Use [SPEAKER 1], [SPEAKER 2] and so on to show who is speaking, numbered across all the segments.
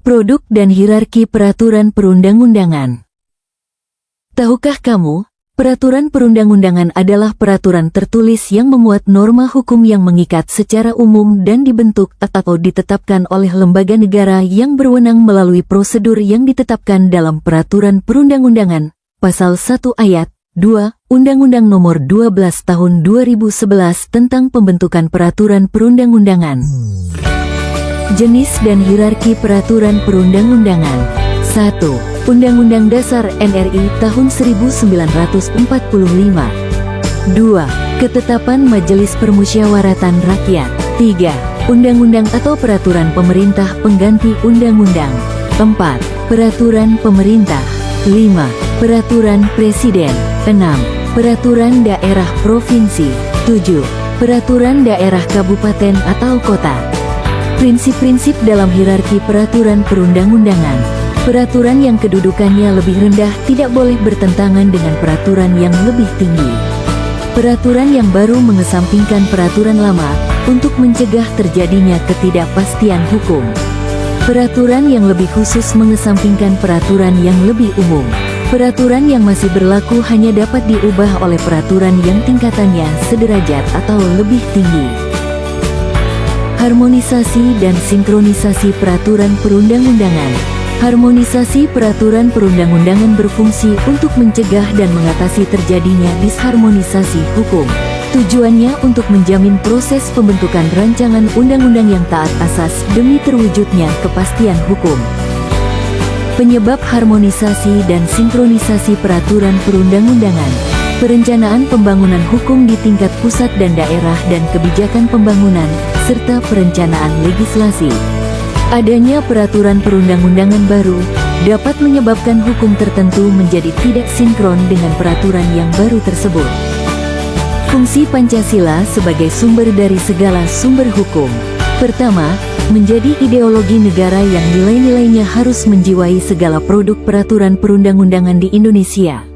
[SPEAKER 1] Produk dan hierarki peraturan perundang-undangan. Tahukah kamu, peraturan perundang-undangan adalah peraturan tertulis yang memuat norma hukum yang mengikat secara umum dan dibentuk atau ditetapkan oleh lembaga negara yang berwenang melalui prosedur yang ditetapkan dalam peraturan perundang-undangan. Pasal 1 ayat 2, Undang-Undang Nomor 12 Tahun 2011 tentang pembentukan peraturan perundang-undangan. Jenis dan hierarki peraturan perundang-undangan. 1. Undang-Undang Dasar NRI Tahun 1945. 2. Ketetapan Majelis Permusyawaratan Rakyat. 3. Undang-undang atau peraturan pemerintah pengganti undang-undang. 4. Peraturan pemerintah. 5. Peraturan Presiden. 6. Peraturan daerah provinsi. 7. Peraturan daerah kabupaten atau kota. Prinsip-prinsip dalam hierarki peraturan perundang-undangan. Peraturan yang kedudukannya lebih rendah tidak boleh bertentangan dengan peraturan yang lebih tinggi. Peraturan yang baru mengesampingkan peraturan lama untuk mencegah terjadinya ketidakpastian hukum. Peraturan yang lebih khusus mengesampingkan peraturan yang lebih umum. Peraturan yang masih berlaku hanya dapat diubah oleh peraturan yang tingkatannya sederajat atau lebih tinggi. Harmonisasi dan sinkronisasi peraturan perundang-undangan. Harmonisasi peraturan perundang-undangan berfungsi untuk mencegah dan mengatasi terjadinya disharmonisasi hukum. Tujuannya untuk menjamin proses pembentukan rancangan undang-undang yang taat asas demi terwujudnya kepastian hukum. Penyebab harmonisasi dan sinkronisasi peraturan perundang-undangan. Perencanaan pembangunan hukum di tingkat pusat dan daerah dan kebijakan pembangunan, serta perencanaan legislasi. Adanya peraturan perundang-undangan baru dapat menyebabkan hukum tertentu menjadi tidak sinkron dengan peraturan yang baru tersebut. Fungsi Pancasila sebagai sumber dari segala sumber hukum. Pertama, menjadi ideologi negara yang nilai-nilainya harus menjiwai segala produk peraturan perundang-undangan di Indonesia.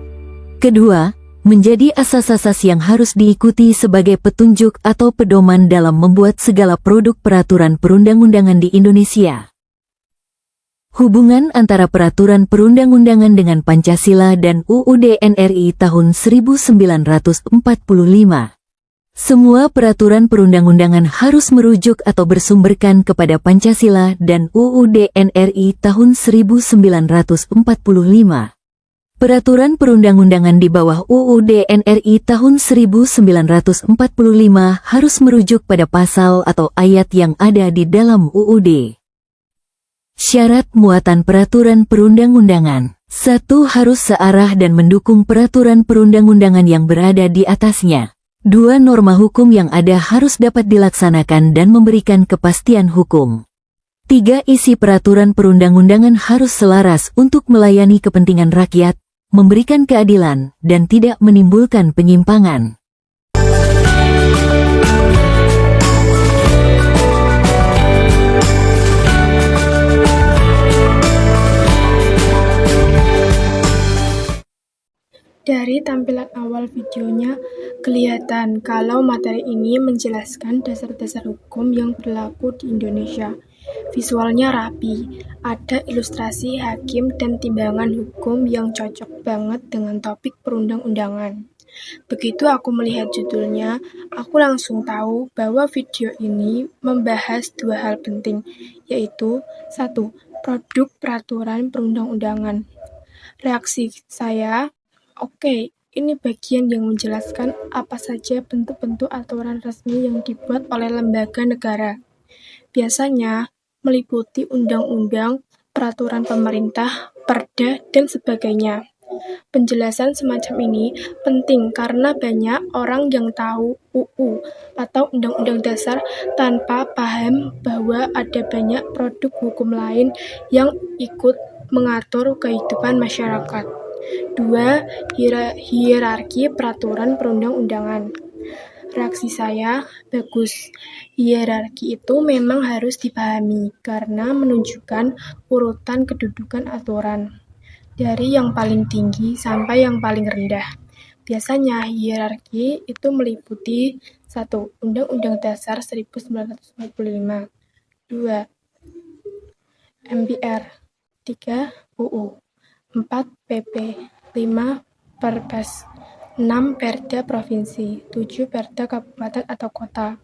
[SPEAKER 1] Kedua, menjadi asas-asas yang harus diikuti sebagai petunjuk atau pedoman dalam membuat segala produk peraturan perundang-undangan di Indonesia. Hubungan antara peraturan perundang-undangan dengan Pancasila dan UUD NRI tahun 1945. Semua peraturan perundang-undangan harus merujuk atau bersumberkan kepada Pancasila dan UUD NRI tahun 1945. Peraturan perundang-undangan di bawah UUD NRI tahun 1945 harus merujuk pada pasal atau ayat yang ada di dalam UUD. Syarat muatan peraturan perundang-undangan. 1. Harus searah dan mendukung peraturan perundang-undangan yang berada di atasnya. 2. Norma hukum yang ada harus dapat dilaksanakan dan memberikan kepastian hukum. 3. Isi peraturan perundang-undangan harus selaras untuk melayani kepentingan rakyat, memberikan keadilan, dan tidak menimbulkan penyimpangan.
[SPEAKER 2] Dari tampilan awal videonya, kelihatan kalau materi ini menjelaskan dasar-dasar hukum yang berlaku di Indonesia. Visualnya rapi, ada ilustrasi hakim dan timbangan hukum yang cocok banget dengan topik perundang-undangan. Begitu aku melihat judulnya, aku langsung tahu bahwa video ini membahas dua hal penting, yaitu 1. Produk peraturan perundang-undangan. Reaksi saya, oke, ini bagian yang menjelaskan apa saja bentuk-bentuk aturan resmi yang dibuat oleh lembaga negara. Biasanya meliputi undang-undang, peraturan pemerintah, perda, dan sebagainya. Penjelasan semacam ini penting karena banyak orang yang tahu UU atau Undang-Undang Dasar tanpa paham bahwa ada banyak produk hukum lain yang ikut mengatur kehidupan masyarakat. 2. Hierarki peraturan perundang-undangan. Reaksi saya, bagus. Hierarki itu memang harus dipahami karena menunjukkan urutan kedudukan aturan, dari yang paling tinggi sampai yang paling rendah. Biasanya hierarki itu meliputi 1. 1. Undang-Undang Dasar 1945. 2. MPR. 3. UU. 4. PP. 5. Perpres. 6. Perda Provinsi. 7. Perda Kabupaten atau Kota.